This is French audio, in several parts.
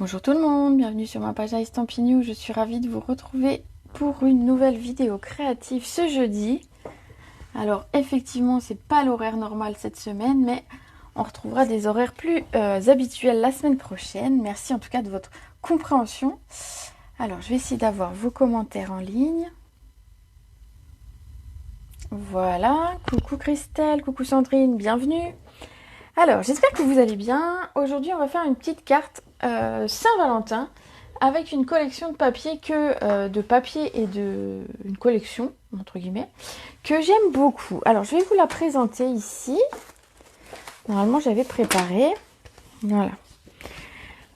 Bonjour tout le monde, bienvenue sur ma page Estampignou. Je suis ravie de vous retrouver pour une nouvelle vidéo créative ce jeudi. Alors effectivement, c'est pas l'horaire normal cette semaine, mais on retrouvera des horaires plus habituels la semaine prochaine. Merci en tout cas de votre compréhension. Alors je vais essayer d'avoir vos commentaires en ligne. Voilà, coucou Christelle, coucou Sandrine, bienvenue. Alors j'espère que vous allez bien. Aujourd'hui on va faire une petite carte Saint-Valentin avec une collection de papier et de une collection entre guillemets que j'aime beaucoup. Alors je vais vous la présenter ici. Normalement j'avais préparé. Voilà.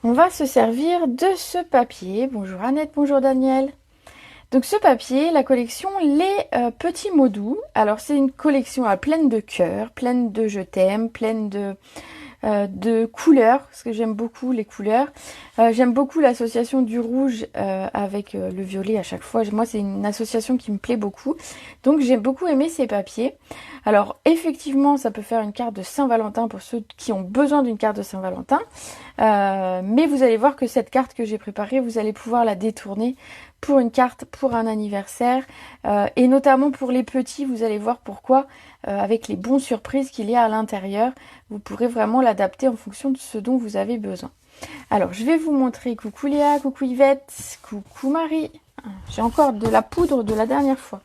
On va se servir de ce papier. Bonjour Annette, bonjour Daniel. Donc ce papier, la collection Les Petits Mots Doux. Alors c'est une collection pleine de cœurs, pleine de je t'aime, pleine de couleurs, parce que j'aime beaucoup les couleurs. J'aime beaucoup l'association du rouge avec le violet à chaque fois. Moi c'est une association qui me plaît beaucoup. Donc j'ai beaucoup aimé ces papiers. Alors effectivement ça peut faire une carte de Saint-Valentin pour ceux qui ont besoin d'une carte de Saint-Valentin. Mais vous allez voir que cette carte que j'ai préparée, vous allez pouvoir la détourner pour une carte, pour un anniversaire, et notamment pour les petits, vous allez voir pourquoi, avec les bons surprises qu'il y a à l'intérieur, vous pourrez vraiment l'adapter en fonction de ce dont vous avez besoin. Alors, je vais vous montrer, coucou Léa, coucou Yvette, coucou Marie, j'ai encore de la poudre de la dernière fois,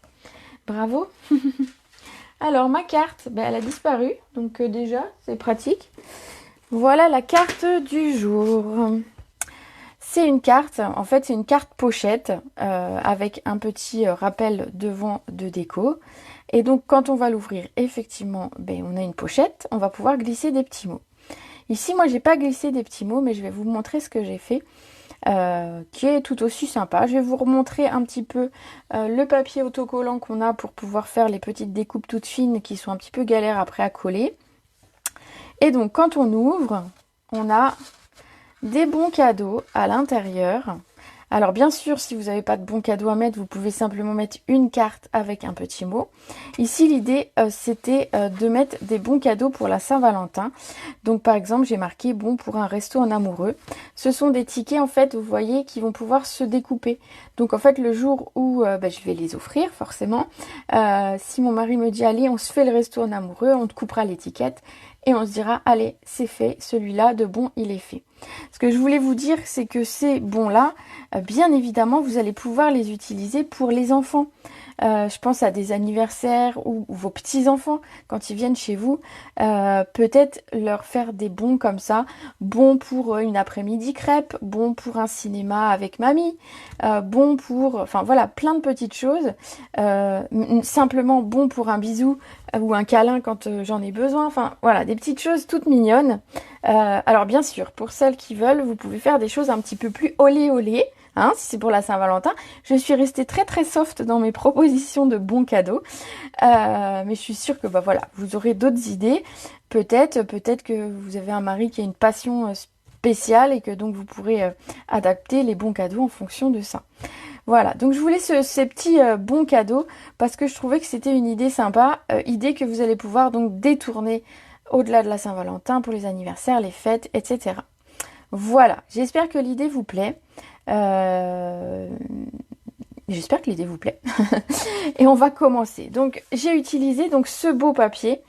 bravo. Alors, ma carte, elle a disparu, donc déjà, c'est pratique. Voilà la carte du jour. C'est une carte, en fait c'est une carte pochette avec un petit rappel devant de déco. Et donc quand on va l'ouvrir, effectivement, on a une pochette, on va pouvoir glisser des petits mots. Ici moi j'ai pas glissé des petits mots, mais je vais vous montrer ce que j'ai fait, qui est tout aussi sympa. Je vais vous remontrer un petit peu le papier autocollant qu'on a pour pouvoir faire les petites découpes toutes fines qui sont un petit peu galères après à coller. Et donc quand on ouvre, on a des bons cadeaux à l'intérieur. Alors bien sûr, si vous n'avez pas de bons cadeaux à mettre, vous pouvez simplement mettre une carte avec un petit mot. Ici, l'idée, c'était de mettre des bons cadeaux pour la Saint-Valentin. Donc par exemple, j'ai marqué bon pour un resto en amoureux. Ce sont des tickets, en fait, vous voyez, qui vont pouvoir se découper. Donc en fait, le jour où je vais les offrir, forcément, si mon mari me dit, allez, on se fait le resto en amoureux, on te coupera l'étiquette. Et on se dira, allez, c'est fait, celui-là de bon, il est fait. Ce que je voulais vous dire, c'est que ces bons-là, bien évidemment, vous allez pouvoir les utiliser pour les enfants. Je pense à des anniversaires ou vos petits-enfants, quand ils viennent chez vous, peut-être leur faire des bons comme ça. Bon pour une après-midi crêpe, bon pour un cinéma avec mamie, bon pour... Enfin voilà, plein de petites choses. Simplement bon pour un bisou ou un câlin quand j'en ai besoin. Enfin voilà, des petites choses toutes mignonnes. Alors bien sûr, pour celles qui veulent, vous pouvez faire des choses un petit peu plus olé olé. Hein, si c'est pour la Saint-Valentin. Je suis restée très très soft dans mes propositions de bons cadeaux. Mais je suis sûre que voilà, vous aurez d'autres idées. Peut-être que vous avez un mari qui a une passion spéciale et que donc vous pourrez adapter les bons cadeaux en fonction de ça. Voilà, donc je voulais ces petits bons cadeaux parce que je trouvais que c'était une idée sympa, idée que vous allez pouvoir donc détourner au-delà de la Saint-Valentin pour les anniversaires, les fêtes, etc. Voilà, j'espère que l'idée vous plaît. J'espère que l'idée vous plaît. Et on va commencer. Donc j'ai utilisé donc ce beau papier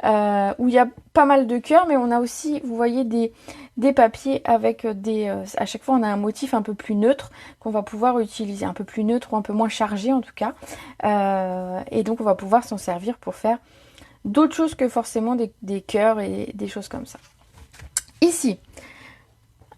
où il y a pas mal de cœurs, mais on a aussi, vous voyez, des papiers avec à chaque fois on a un motif un peu plus neutre qu'on va pouvoir utiliser, un peu plus neutre ou un peu moins chargé en tout cas. Et donc on va pouvoir s'en servir pour faire d'autres choses que forcément des cœurs et des choses comme ça. Ici,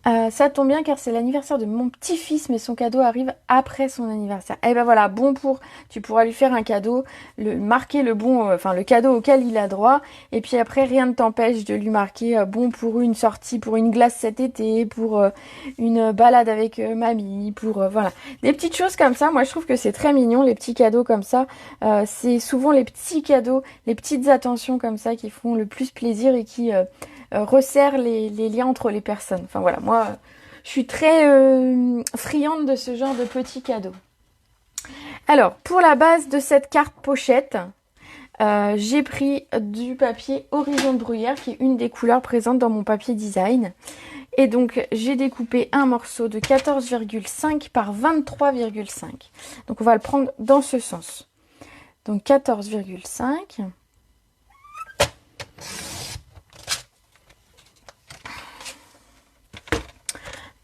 ça tombe bien car c'est l'anniversaire de mon petit-fils, mais son cadeau arrive après son anniversaire. Et ben voilà, bon pour, tu pourras lui faire un cadeau, marquer le bon, le cadeau auquel il a droit, et puis après rien ne t'empêche de lui marquer bon pour une sortie, pour une glace cet été, pour une balade avec mamie, pour voilà, des petites choses comme ça. Moi je trouve que c'est très mignon les petits cadeaux comme ça. C'est souvent les petits cadeaux, les petites attentions comme ça qui font le plus plaisir et qui resserre les liens entre les personnes. Enfin voilà, moi je suis très friande de ce genre de petits cadeaux. Alors pour la base de cette carte pochette, j'ai pris du papier Horizon de Bruyère qui est une des couleurs présentes dans mon papier design. Et donc, j'ai découpé un morceau de 14,5 par 23,5. Donc, on va le prendre dans ce sens. Donc, 14,5.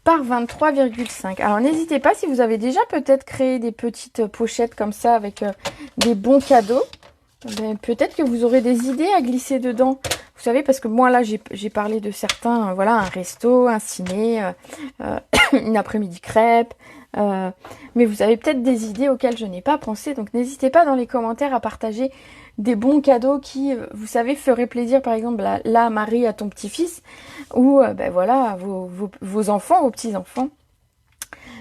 Par 23,5. Alors, n'hésitez pas si vous avez déjà peut-être créé des petites pochettes comme ça avec des bons cadeaux. Peut-être que vous aurez des idées à glisser dedans. Vous savez, parce que moi, là, j'ai parlé de certains, voilà, un resto, un ciné, une après-midi crêpe. Mais vous avez peut-être des idées auxquelles je n'ai pas pensé. Donc, n'hésitez pas dans les commentaires à partager des bons cadeaux qui, vous savez, feraient plaisir, par exemple, là Marie, à ton petit-fils. Ou, voilà, vos enfants, vos petits-enfants.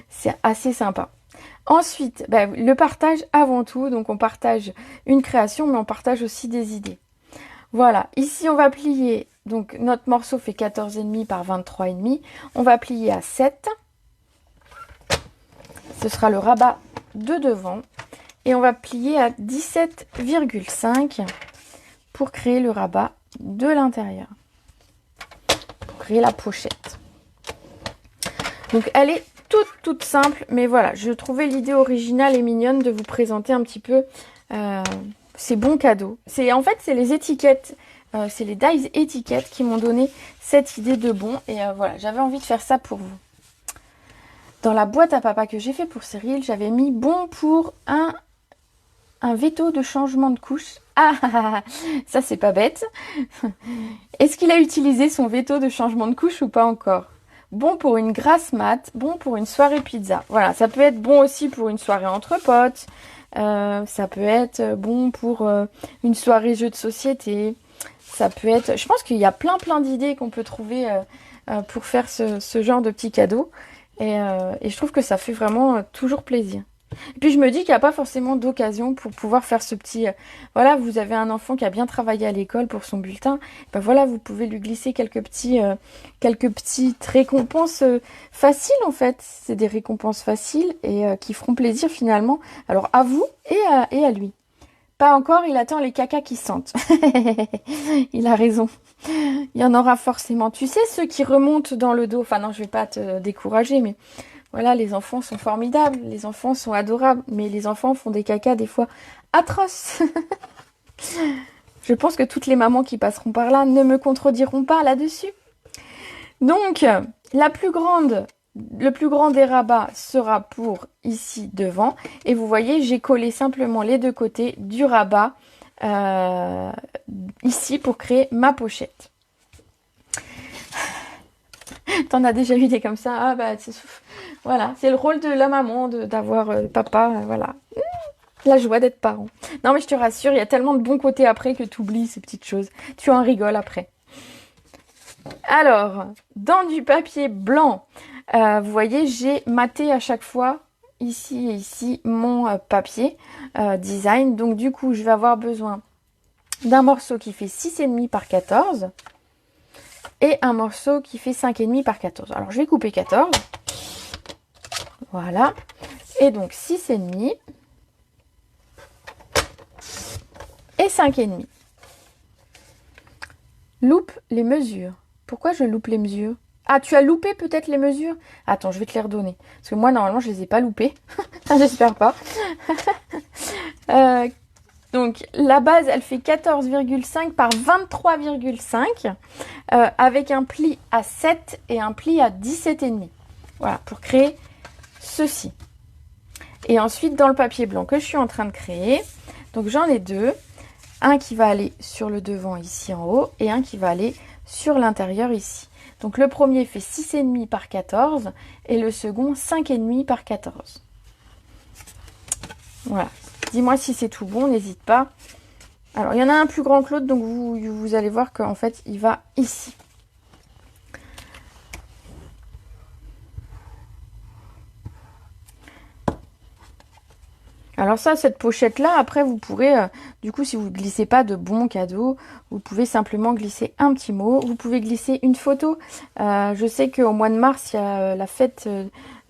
C'est assez sympa. Ensuite, le partage avant tout. Donc, on partage une création, mais on partage aussi des idées. Voilà, ici on va plier, donc notre morceau fait 14,5 par 23,5. On va plier à 7. Ce sera le rabat de devant. Et on va plier à 17,5 pour créer le rabat de l'intérieur. Pour créer la pochette. Donc elle est toute simple, mais voilà, je trouvais l'idée originale et mignonne de vous présenter un petit peu ces bons cadeaux. En fait, c'est les étiquettes, c'est les dies étiquettes qui m'ont donné cette idée de bon. Et voilà, j'avais envie de faire ça pour vous. Dans la boîte à papa que j'ai fait pour Cyril, j'avais mis bon pour un veto de changement de couche. Ah, ça c'est pas bête. Est-ce qu'il a utilisé son veto de changement de couche ou pas encore? Bon pour une grasse mat, bon pour une soirée pizza. Voilà, ça peut être bon aussi pour une soirée entre potes. Ça peut être bon pour une soirée jeu de société. Ça peut être... Je pense qu'il y a plein d'idées qu'on peut trouver pour faire ce genre de petits cadeaux. Et je trouve que ça fait vraiment toujours plaisir. Et puis je me dis qu'il n'y a pas forcément d'occasion pour pouvoir faire ce petit... voilà, vous avez un enfant qui a bien travaillé à l'école pour son bulletin. Voilà, vous pouvez lui glisser quelques petites récompenses faciles en fait. C'est des récompenses faciles et qui feront plaisir finalement. Alors à vous et à lui. Pas encore, il attend les cacas qui sentent. Il a raison. Il y en aura forcément. Tu sais, ceux qui remontent dans le dos. Enfin non, je vais pas te décourager, mais... Voilà, les enfants sont formidables, les enfants sont adorables, mais les enfants font des cacas des fois atroces. Je pense que toutes les mamans qui passeront par là ne me contrediront pas là-dessus. Donc, le plus grand des rabats sera pour ici devant. Et vous voyez, j'ai collé simplement les deux côtés du rabat ici pour créer ma pochette. T'en as déjà eu des comme ça? Ah bah voilà, c'est le rôle de la maman d'avoir papa, voilà. La joie d'être parent. Non mais je te rassure, il y a tellement de bons côtés après que tu oublies ces petites choses. Tu en rigoles après. Alors, dans du papier blanc, vous voyez, j'ai maté à chaque fois, ici et ici, mon papier design. Donc du coup, je vais avoir besoin d'un morceau qui fait 6,5 par 14. Et un morceau qui fait 5,5 par 14. Alors, je vais couper 14. Voilà. Et donc, 6,5. Et 5,5. Loupe les mesures. Pourquoi je loupe les mesures? Ah, tu as loupé peut-être les mesures? Attends, je vais te les redonner. Parce que moi, normalement, je les ai pas loupées. J'espère pas. Donc, la base, elle fait 14,5 par 23,5 avec un pli à 7 et un pli à 17,5. Voilà, pour créer ceci. Et ensuite, dans le papier blanc que je suis en train de créer, donc j'en ai deux. Un qui va aller sur le devant ici en haut et un qui va aller sur l'intérieur ici. Donc, le premier fait 6,5 par 14 et le second 5,5 par 14. Voilà. Dis-moi si c'est tout bon, n'hésite pas. Alors, il y en a un plus grand que l'autre, donc vous allez voir qu'en fait, il va ici. Alors ça, cette pochette-là, après, vous pourrez, du coup, si vous ne glissez pas de bons cadeaux, vous pouvez simplement glisser un petit mot. Vous pouvez glisser une photo. Je sais qu'au mois de mars, il y a la fête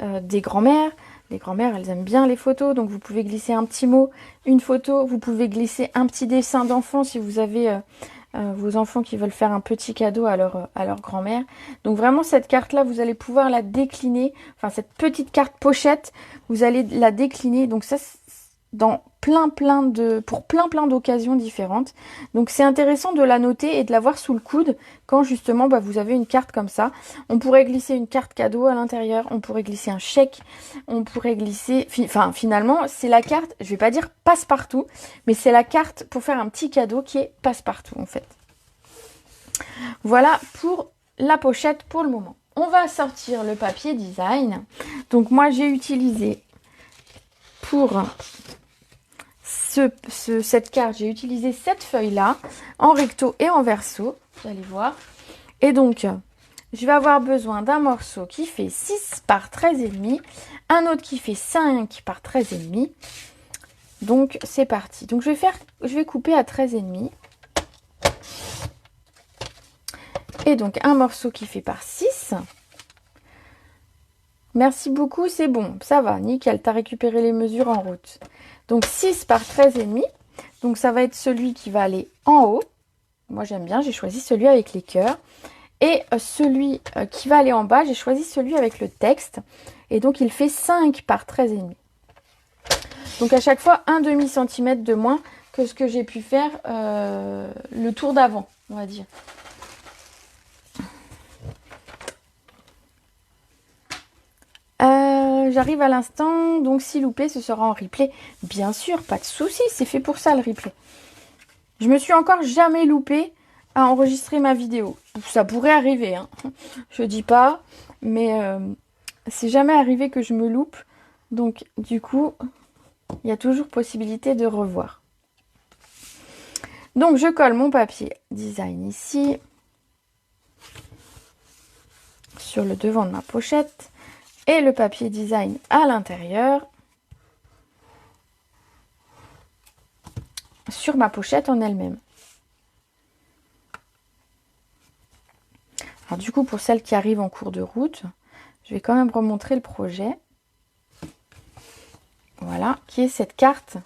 des grands-mères. Les grands-mères, elles aiment bien les photos, donc vous pouvez glisser un petit mot, une photo. Vous pouvez glisser un petit dessin d'enfant si vous avez vos enfants qui veulent faire un petit cadeau à leur grand-mère. Donc vraiment cette carte-là, vous allez pouvoir la décliner, enfin cette petite carte pochette, vous allez la décliner. Donc ça, dans pour plein d'occasions différentes. Donc c'est intéressant de la noter et de l'avoir sous le coude quand justement vous avez une carte comme ça. On pourrait glisser une carte cadeau à l'intérieur, on pourrait glisser un chèque, on pourrait glisser... Enfin finalement c'est la carte, je vais pas dire passe-partout, mais c'est la carte pour faire un petit cadeau qui est passe-partout en fait. Voilà pour la pochette pour le moment. On va sortir le papier design. Donc moi j'ai utilisé pour cette carte, j'ai utilisé cette feuille-là, en recto et en verso, vous allez voir. Et donc, je vais avoir besoin d'un morceau qui fait 6 par 13,5, un autre qui fait 5 par 13,5. Donc, c'est parti. Donc, je vais couper à 13,5. Et donc, un morceau qui fait par 6. Merci beaucoup, c'est bon, ça va, nickel, tu as récupéré les mesures en route. Donc 6 par 13,5, donc ça va être celui qui va aller en haut. Moi j'aime bien, j'ai choisi celui avec les cœurs. Et celui qui va aller en bas, j'ai choisi celui avec le texte. Et donc il fait 5 par 13,5. Donc à chaque fois, un demi-centimètre de moins que ce que j'ai pu faire le tour d'avant, on va dire. J'arrive à l'instant, donc si loupé, ce sera en replay. Bien sûr, pas de souci, c'est fait pour ça le replay. Je me suis encore jamais loupé à enregistrer ma vidéo. Ça pourrait arriver, hein. Je dis pas, mais c'est jamais arrivé que je me loupe. Donc du coup, il y a toujours possibilité de revoir. Donc je colle mon papier design ici, sur le devant de ma pochette. Et le papier design à l'intérieur sur ma pochette en elle-même. Alors du coup, pour celles qui arrivent en cours de route, je vais quand même remontrer le projet. Voilà, qui est cette carte.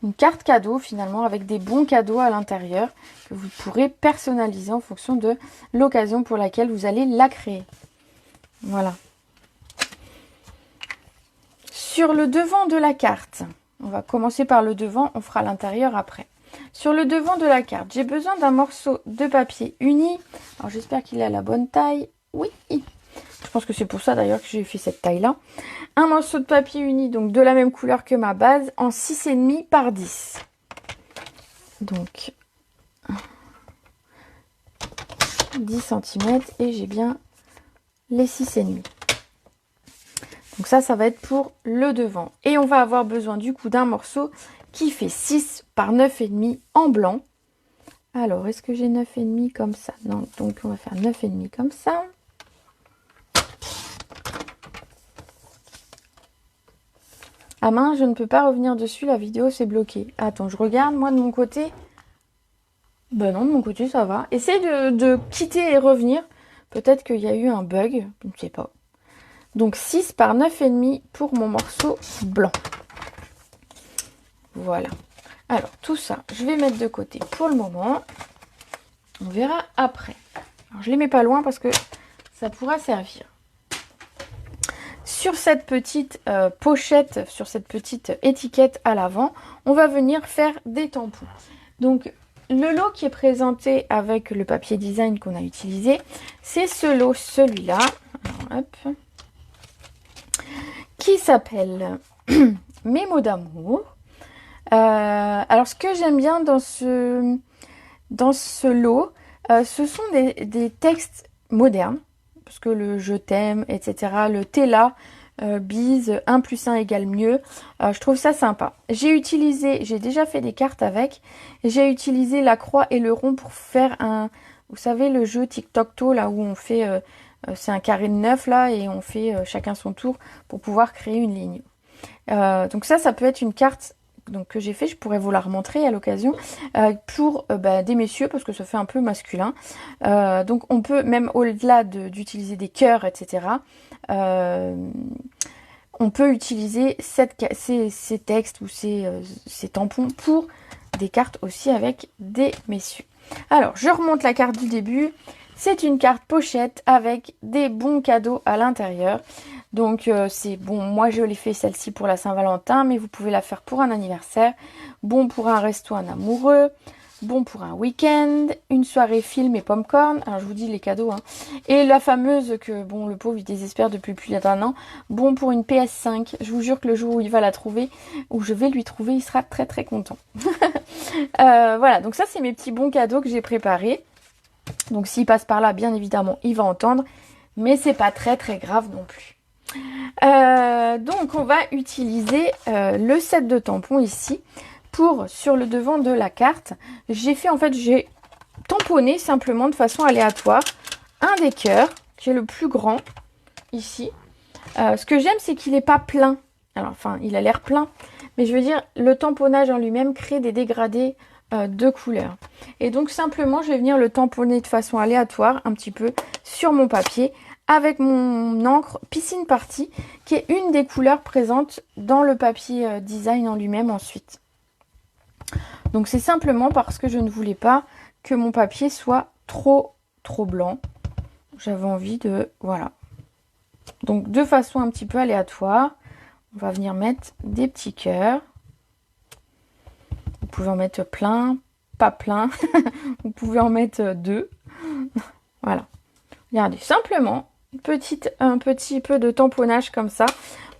Une carte cadeau finalement avec des bons cadeaux à l'intérieur que vous pourrez personnaliser en fonction de l'occasion pour laquelle vous allez la créer. Voilà. Sur le devant de la carte, on va commencer par le devant, on fera l'intérieur après. Sur le devant de la carte, j'ai besoin d'un morceau de papier uni. Alors j'espère qu'il est à la bonne taille. Oui, je pense que c'est pour ça d'ailleurs que j'ai fait cette taille-là. Un morceau de papier uni, donc de la même couleur que ma base, en 6,5 par 10. Donc 10 cm et j'ai bien les 6,5. Donc ça va être pour le devant. Et on va avoir besoin du coup d'un morceau qui fait 6 par 9,5 en blanc. Alors, est-ce que j'ai 9,5 comme ça? Non, donc on va faire 9,5 comme ça. Ah mince, je ne peux pas revenir dessus, la vidéo s'est bloquée. Attends, je regarde, moi de mon côté. Ben non, de mon côté ça va. Essaye de quitter et revenir. Peut-être qu'il y a eu un bug, je ne sais pas. Donc 6 par 9,5 pour mon morceau blanc. Voilà. Alors tout ça, je vais mettre de côté pour le moment. On verra après. Alors je les mets pas loin parce que ça pourra servir. Sur cette petite pochette, sur cette petite étiquette à l'avant, on va venir faire des tampons. Donc le lot qui est présenté avec le papier design qu'on a utilisé, c'est ce lot, celui-là. Hop. Qui s'appelle Mes mots d'amour. Alors ce que j'aime bien dans ce lot, ce sont des textes modernes, parce que le je t'aime, etc., le t'es là, bise, 1 + 1 = mieux, je trouve ça sympa. J'ai déjà fait des cartes avec, j'ai utilisé la croix et le rond pour faire vous savez le jeu tic-tac-toe là où on fait... c'est un carré de 9 là et on fait chacun son tour pour pouvoir créer une ligne. Donc ça peut être une carte donc, que j'ai fait, je pourrais vous la remontrer à l'occasion, pour des messieurs parce que ça fait un peu masculin. Donc on peut même au-delà d'utiliser des cœurs, etc. On peut utiliser ces textes ou ces tampons pour des cartes aussi avec des messieurs. Alors, je remonte la carte du début. C'est une carte pochette avec des bons cadeaux à l'intérieur. Donc, c'est bon, moi je l'ai fait celle-ci pour la Saint-Valentin, mais vous pouvez la faire pour un anniversaire. Bon pour un resto, un amoureux. Bon pour un week-end, une soirée film et popcorn. Alors je vous dis les cadeaux. Hein. Et la fameuse que, bon, le pauvre il désespère depuis plus d'un an. Bon pour une PS5. Je vous jure que le jour où il va la trouver, où je vais lui trouver, il sera très très content. Voilà, donc ça c'est mes petits bons cadeaux que j'ai préparés. Donc s'il passe par là, bien évidemment, il va entendre. Mais c'est pas très très grave non plus. Donc on va utiliser le set de tampons ici. Pour, sur le devant de la carte, j'ai tamponné simplement de façon aléatoire un des cœurs, qui est le plus grand, ici. Ce que j'aime, c'est qu'il n'est pas plein. Alors, enfin, il a l'air plein, mais je veux dire, le tamponnage en lui-même crée des dégradés de couleurs. Et donc, simplement, je vais venir le tamponner de façon aléatoire, un petit peu, sur mon papier, avec mon encre Piscine Party, qui est une des couleurs présentes dans le papier design en lui-même ensuite. Donc c'est simplement parce que je ne voulais pas que mon papier soit trop blanc. J'avais envie de... Voilà. Donc de façon un petit peu aléatoire, on va venir mettre des petits cœurs. Vous pouvez en mettre plein, pas plein. Vous pouvez en mettre 2. Voilà. Regardez, simplement un petit peu de tamponnage comme ça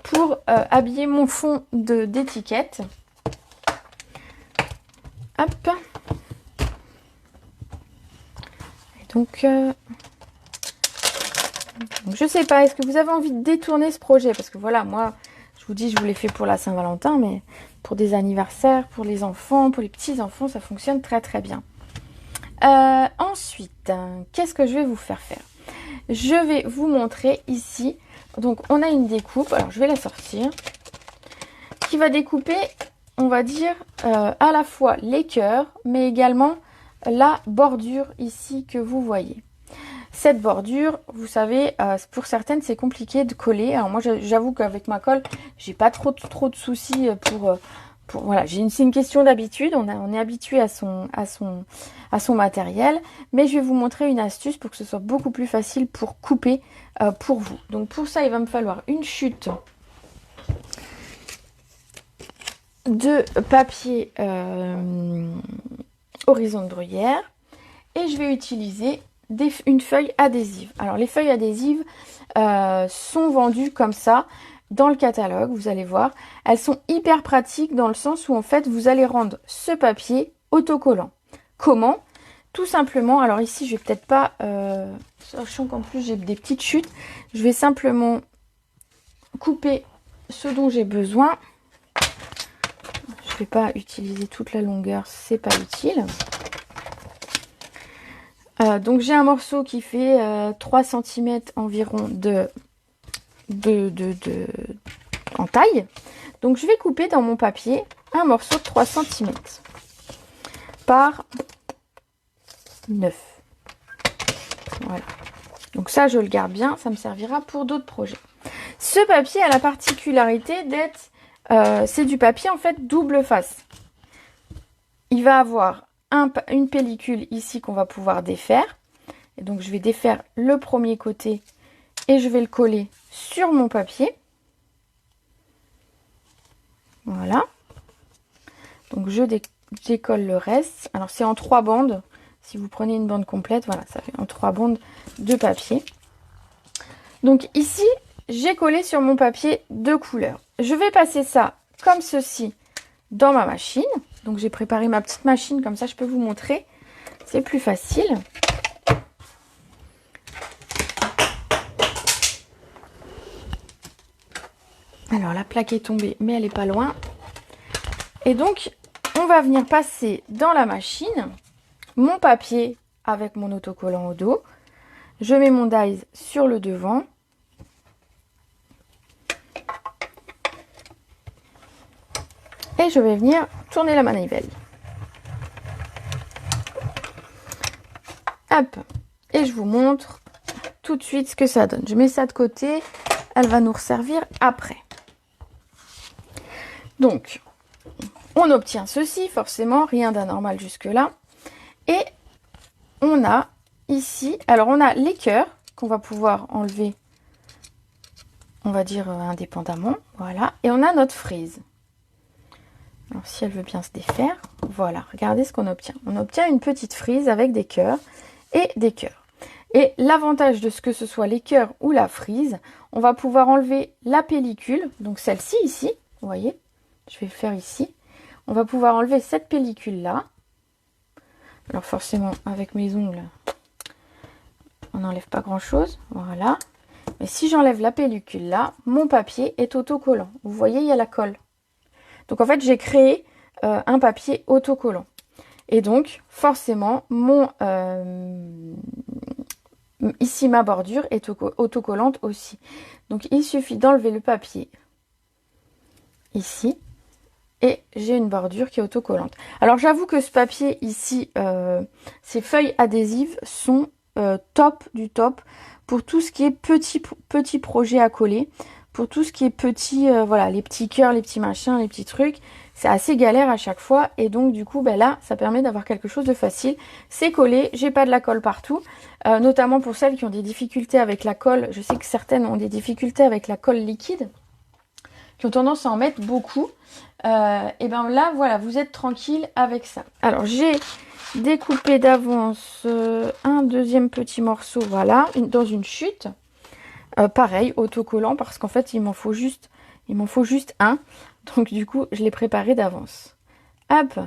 pour habiller mon fond d'étiquette. Hop. Et donc, je sais pas, est-ce que vous avez envie de détourner ce projet? Parce que voilà, moi, je vous dis, je vous l'ai fait pour la Saint-Valentin, mais pour des anniversaires, pour les enfants, pour les petits-enfants, ça fonctionne très très bien. Ensuite, qu'est-ce que je vais vous faire faire? Je vais vous montrer ici. Donc, on a une découpe. Alors, je vais la sortir. Qui va découper... on va dire à la fois les cœurs, mais également la bordure ici que vous voyez. Cette bordure, vous savez, pour certaines, c'est compliqué de coller. Alors moi, j'avoue qu'avec ma colle, j'ai pas trop de soucis pour voilà. C'est une question d'habitude. On est habitué à son matériel. Mais je vais vous montrer une astuce pour que ce soit beaucoup plus facile pour couper pour vous. Donc pour ça, il va me falloir une chute de papier horizon de bruyère et je vais utiliser une feuille adhésive. Alors les feuilles adhésives sont vendues comme ça dans le catalogue, vous allez voir. Elles sont hyper pratiques dans le sens où en fait vous allez rendre ce papier autocollant. Comment? Tout simplement, alors ici je vais peut-être pas, sachant qu'en plus j'ai des petites chutes, je vais simplement couper ce dont j'ai besoin. Je ne vais pas utiliser toute la longueur, c'est pas utile. Donc j'ai un morceau qui fait 3 cm environ en taille. Donc je vais couper dans mon papier un morceau de 3 cm par 9. Voilà. Donc ça je le garde bien, ça me servira pour d'autres projets. Ce papier a la particularité d'être c'est du papier en fait double face. Il va avoir une pellicule ici qu'on va pouvoir défaire. Et donc je vais défaire le premier côté et je vais le coller sur mon papier. Voilà. Donc je décolle le reste. Alors c'est en 3 bandes. Si vous prenez une bande complète, voilà, ça fait en 3 bandes de papier. Donc ici, j'ai collé sur mon papier 2 couleurs. Je vais passer ça comme ceci dans ma machine. Donc j'ai préparé ma petite machine, comme ça je peux vous montrer. C'est plus facile. Alors la plaque est tombée, mais elle n'est pas loin. Et donc, on va venir passer dans la machine mon papier avec mon autocollant au dos. Je mets mon dies sur le devant. Et je vais venir tourner la manivelle. Hop. Et je vous montre tout de suite ce que ça donne. Je mets ça de côté. Elle va nous resservir après. Donc, on obtient ceci, forcément, rien d'anormal jusque-là. Et on a ici, alors on a les cœurs qu'on va pouvoir enlever, on va dire indépendamment, voilà. Et on a notre frise. Alors si elle veut bien se défaire, voilà, regardez ce qu'on obtient. On obtient une petite frise avec des cœurs et des cœurs. Et l'avantage de ce que ce soit les cœurs ou la frise, on va pouvoir enlever la pellicule, donc celle-ci ici, vous voyez, je vais le faire ici. On va pouvoir enlever cette pellicule-là. Alors forcément, avec mes ongles, on n'enlève pas grand-chose, voilà. Mais si j'enlève la pellicule là, mon papier est autocollant. Vous voyez, il y a la colle. Donc en fait, j'ai créé un papier autocollant. Et donc, forcément, ici, ma bordure est autocollante aussi. Donc, il suffit d'enlever le papier ici. Et j'ai une bordure qui est autocollante. Alors, j'avoue que ce papier ici, ces feuilles adhésives sont top du top pour tout ce qui est petit projet à coller. Pour tout ce qui est petit, voilà, les petits cœurs, les petits machins, les petits trucs, c'est assez galère à chaque fois. Et donc, du coup, ben là, ça permet d'avoir quelque chose de facile. C'est collé, j'ai pas de la colle partout. Notamment pour celles qui ont des difficultés avec la colle. Je sais que certaines ont des difficultés avec la colle liquide, qui ont tendance à en mettre beaucoup. Et ben là, voilà, vous êtes tranquille avec ça. Alors, j'ai découpé d'avance un deuxième petit morceau, voilà, dans une chute. Pareil, autocollant, parce qu'en fait, il m'en faut juste un. Donc, du coup, je l'ai préparé d'avance. Hop.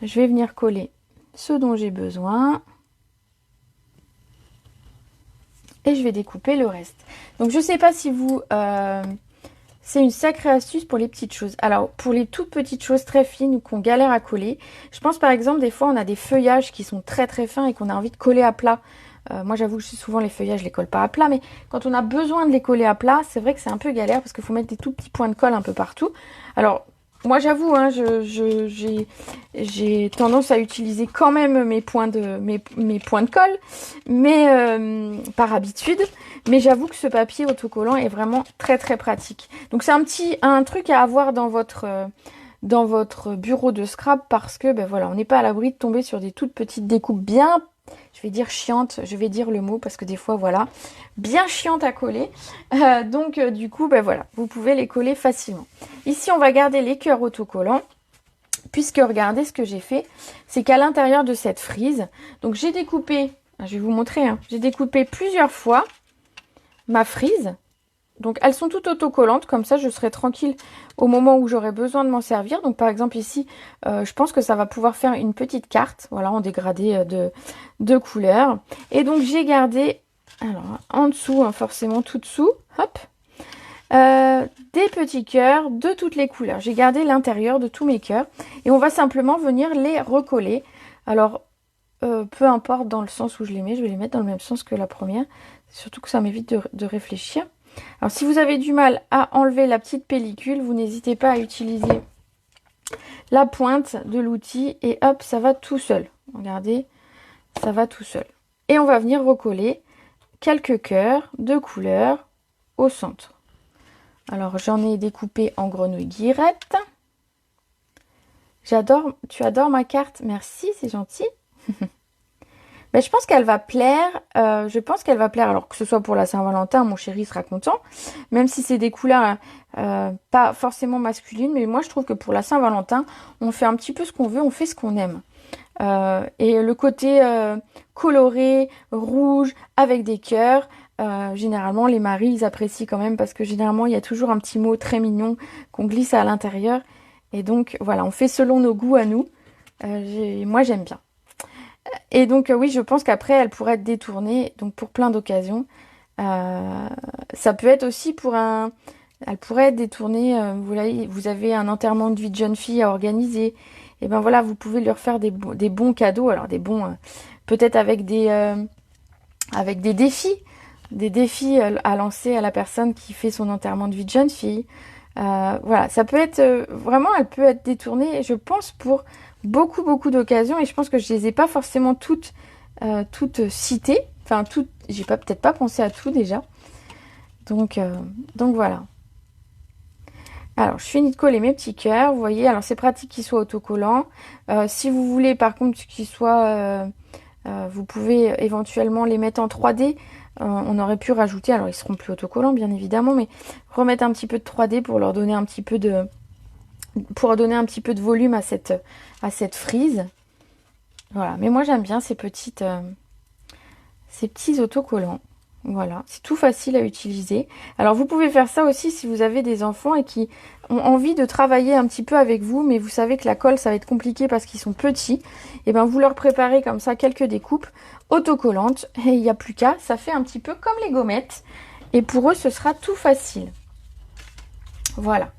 Je vais venir coller ce dont j'ai besoin. Et je vais découper le reste. Donc, je ne sais pas si vous... c'est une sacrée astuce pour les petites choses. Alors, pour les toutes petites choses très fines ou qu'on galère à coller, je pense par exemple, des fois, on a des feuillages qui sont très très fins et qu'on a envie de coller à plat. Moi, j'avoue que souvent les feuillages, je les colle pas à plat, mais quand on a besoin de les coller à plat, c'est vrai que c'est un peu galère parce qu'il faut mettre des tout petits points de colle un peu partout. Alors, moi, j'avoue, hein, j'ai tendance à utiliser quand même mes points de colle, mais par habitude. Mais j'avoue que ce papier autocollant est vraiment très très pratique. Donc, c'est un truc à avoir dans votre bureau de scrap parce que, ben voilà, on n'est pas à l'abri de tomber sur des toutes petites découpes bien, je vais dire chiante, je vais dire le mot parce que des fois, voilà, bien chiante à coller. Donc, du coup, ben voilà, vous pouvez les coller facilement. Ici, on va garder les cœurs autocollants, puisque regardez ce que j'ai fait, c'est qu'à l'intérieur de cette frise, donc j'ai découpé, je vais vous montrer, hein, j'ai découpé plusieurs fois ma frise. Donc, elles sont toutes autocollantes, comme ça, je serai tranquille au moment où j'aurai besoin de m'en servir. Donc, par exemple, ici, je pense que ça va pouvoir faire une petite carte, voilà, en dégradé de couleurs. Et donc, j'ai gardé, alors, en dessous, hein, forcément, tout dessous, hop, des petits cœurs de toutes les couleurs. J'ai gardé l'intérieur de tous mes cœurs. Et on va simplement venir les recoller. Alors, peu importe dans le sens où je les mets, je vais les mettre dans le même sens que la première. Surtout que ça m'évite de réfléchir. Alors, si vous avez du mal à enlever la petite pellicule, vous n'hésitez pas à utiliser la pointe de l'outil et hop, ça va tout seul. Regardez, ça va tout seul. Et on va venir recoller quelques cœurs de couleur au centre. Alors, j'en ai découpé en grenouille guillerette. Tu adores ma carte, merci, c'est gentil. Ben, je pense qu'elle va plaire. Alors que ce soit pour la Saint-Valentin, mon chéri sera content. Même si c'est des couleurs pas forcément masculines. Mais moi, je trouve que pour la Saint-Valentin, on fait un petit peu ce qu'on veut, on fait ce qu'on aime. Et le côté coloré, rouge, avec des cœurs, généralement, les maris, ils apprécient quand même. Parce que généralement, il y a toujours un petit mot très mignon qu'on glisse à l'intérieur. Et donc, voilà, on fait selon nos goûts à nous. Moi, j'aime bien. Et donc, oui, je pense qu'après, elle pourrait être détournée, donc pour plein d'occasions. Ça peut être aussi elle pourrait être détournée, vous avez un enterrement de vie de jeune fille à organiser. Et ben voilà, vous pouvez leur faire des bons cadeaux. Alors, des bons, peut-être avec des défis à lancer à la personne qui fait son enterrement de vie de jeune fille. Voilà, ça peut être, vraiment, elle peut être détournée, je pense, pour beaucoup d'occasions, et je pense que je les ai pas forcément toutes citées, enfin j'ai peut-être pas pensé à tout déjà, donc voilà. Alors, je finis de coller mes petits cœurs. Vous voyez, alors c'est pratique qu'ils soient autocollants. Si vous voulez, par contre, qu'ils soient... vous pouvez éventuellement les mettre en 3D. On aurait pu rajouter, alors ils seront plus autocollants, bien évidemment, mais remettre un petit peu de 3D pour leur donner un petit peu de... pour donner un petit peu de volume à cette frise. Voilà, mais moi j'aime bien ces petits autocollants. Voilà, c'est tout facile à utiliser. Alors vous pouvez faire ça aussi si vous avez des enfants et qui ont envie de travailler un petit peu avec vous, mais vous savez que la colle ça va être compliqué parce qu'ils sont petits. Et bien vous leur préparez comme ça quelques découpes autocollantes et il n'y a plus qu'à, ça fait un petit peu comme les gommettes. Et pour eux ce sera tout facile. Voilà.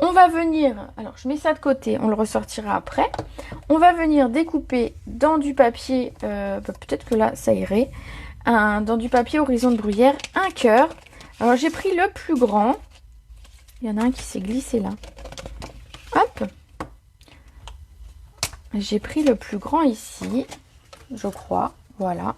On va venir, alors je mets ça de côté, on le ressortira après. On va venir découper dans du papier, peut-être que là ça irait, dans du papier horizon de bruyère, un cœur. Alors j'ai pris le plus grand. Il y en a un qui s'est glissé là. Hop. J'ai pris le plus grand ici, je crois. Voilà.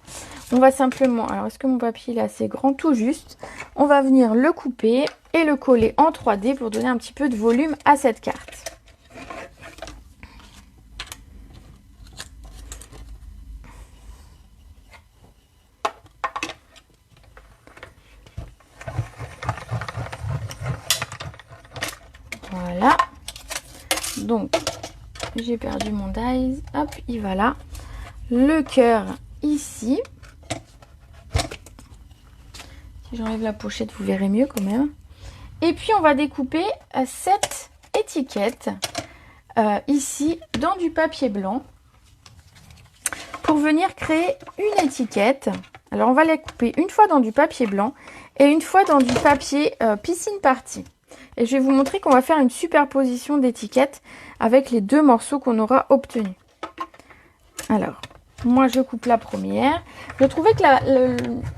On va simplement, alors est-ce que mon papier est assez grand? Tout juste. On va venir le couper et le coller en 3D pour donner un petit peu de volume à cette carte. Voilà. Donc, j'ai perdu mon dies. Hop, il va là. Le cœur ici. Si j'enlève la pochette, vous verrez mieux quand même. Et puis, on va découper cette étiquette ici dans du papier blanc pour venir créer une étiquette. Alors, on va la couper une fois dans du papier blanc et une fois dans du papier piscine party. Et je vais vous montrer qu'on va faire une superposition d'étiquettes avec les deux morceaux qu'on aura obtenus. Alors, moi je coupe la première. Je trouvais que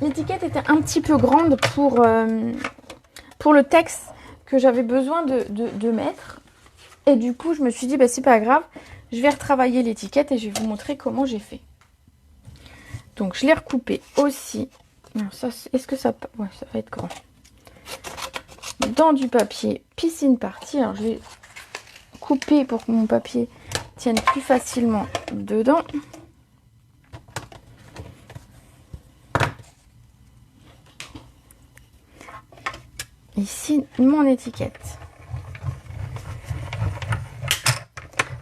l'étiquette était un petit peu grande pour le texte que j'avais besoin de mettre. Et du coup, je me suis dit, bah, c'est pas grave, je vais retravailler l'étiquette et je vais vous montrer comment j'ai fait. Donc, je l'ai recoupé aussi. Est-ce que ça... Ouais, ça va être grand. Dans du papier piscine party. Alors, je vais couper pour que mon papier tienne plus facilement dedans. Ici, mon étiquette.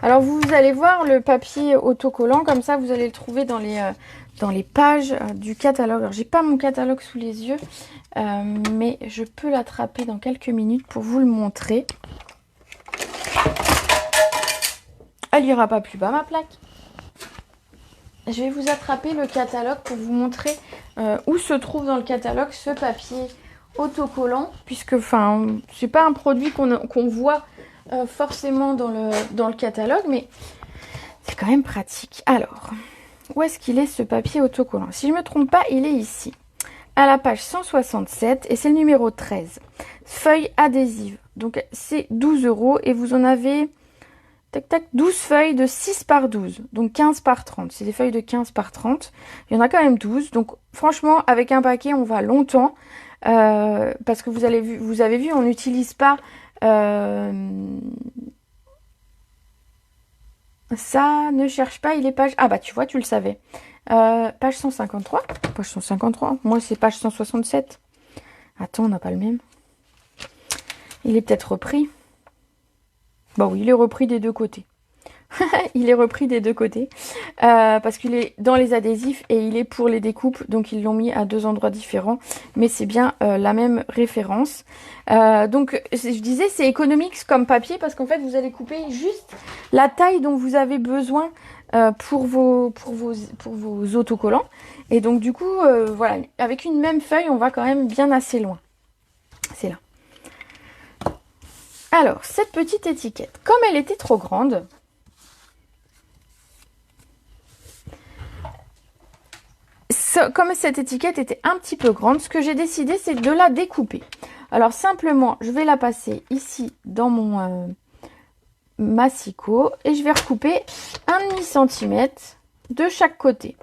Alors, vous allez voir le papier autocollant. Comme ça, vous allez le trouver dans les pages du catalogue. Alors, j'ai pas mon catalogue sous les yeux. Mais je peux l'attraper dans quelques minutes pour vous le montrer. Elle ira pas plus bas, ma plaque. Je vais vous attraper le catalogue pour vous montrer où se trouve dans le catalogue ce papier autocollant, puisque c'est pas un produit qu'on voit forcément dans le catalogue, mais c'est quand même pratique. Alors, où est-ce qu'il est ce papier autocollant? Si je me trompe pas, il est ici, à la page 167, et c'est le numéro 13. Feuille adhésive. Donc c'est 12 € et vous en avez... Tac, tac, 12 feuilles de 6 par 12, donc 15 par 30. C'est des feuilles de 15 par 30. Il y en a quand même 12. Donc franchement, avec un paquet, on va longtemps. Parce que vous avez vu, on n'utilise pas... Ça ne cherche pas, il est page... Ah bah tu vois, tu le savais. Page 153. Page 153. Moi, c'est page 167. Attends, on n'a pas le même. Il est peut-être repris. Bon oui, il est repris des deux côtés. Il est repris des deux côtés. Parce qu'il est dans les adhésifs et il est pour les découpes. Donc ils l'ont mis à deux endroits différents. Mais c'est bien la même référence. Donc je disais, c'est économique comme papier. Parce qu'en fait, vous allez couper juste la taille dont vous avez besoin pour vos autocollants. Et donc du coup, voilà, avec une même feuille, on va quand même bien assez loin. C'est là. Alors, cette petite étiquette, comme elle était trop grande, comme cette étiquette était un petit peu grande, ce que j'ai décidé, c'est de la découper. Alors, simplement, je vais la passer ici dans mon massicot et je vais recouper 1,5 cm de chaque côté.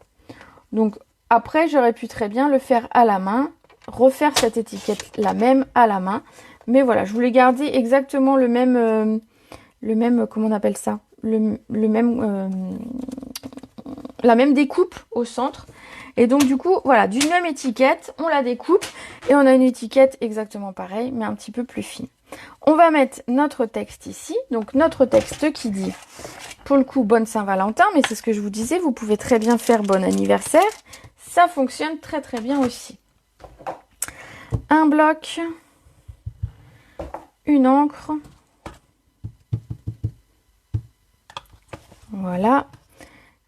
Donc, après, j'aurais pu très bien le faire à la main, refaire cette étiquette la même à la main. Mais voilà, je voulais garder exactement le même, comment on appelle ça, la même découpe au centre. Et donc du coup, voilà, d'une même étiquette, on la découpe et on a une étiquette exactement pareille, mais un petit peu plus fine. On va mettre notre texte ici, donc notre texte qui dit, pour le coup, bonne Saint-Valentin, mais c'est ce que je vous disais, vous pouvez très bien faire bon anniversaire, ça fonctionne très très bien aussi. Un bloc, une encre, voilà.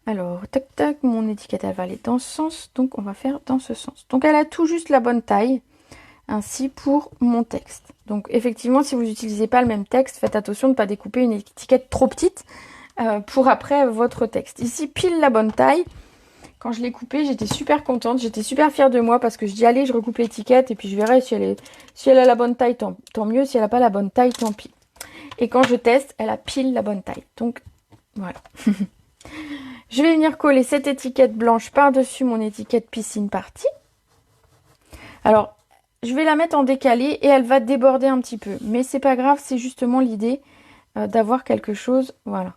Alors, tac tac, mon étiquette elle va aller dans ce sens, donc on va faire dans ce sens. Donc elle a tout juste la bonne taille, ainsi pour mon texte. Donc effectivement, si vous n'utilisez pas le même texte, faites attention de ne pas découper une étiquette trop petite pour après votre texte. Ici, pile la bonne taille. Quand je l'ai coupée, j'étais super contente, j'étais super fière de moi parce que je dis allez, je recoupe l'étiquette et puis je verrai si elle a la bonne taille, tant mieux, si elle n'a pas la bonne taille, tant pis. Et quand je teste, elle a pile la bonne taille. Donc voilà. Je vais venir coller cette étiquette blanche par-dessus mon étiquette piscine party. Alors, je vais la mettre en décalé et elle va déborder un petit peu. Mais c'est pas grave, c'est justement l'idée d'avoir quelque chose, voilà,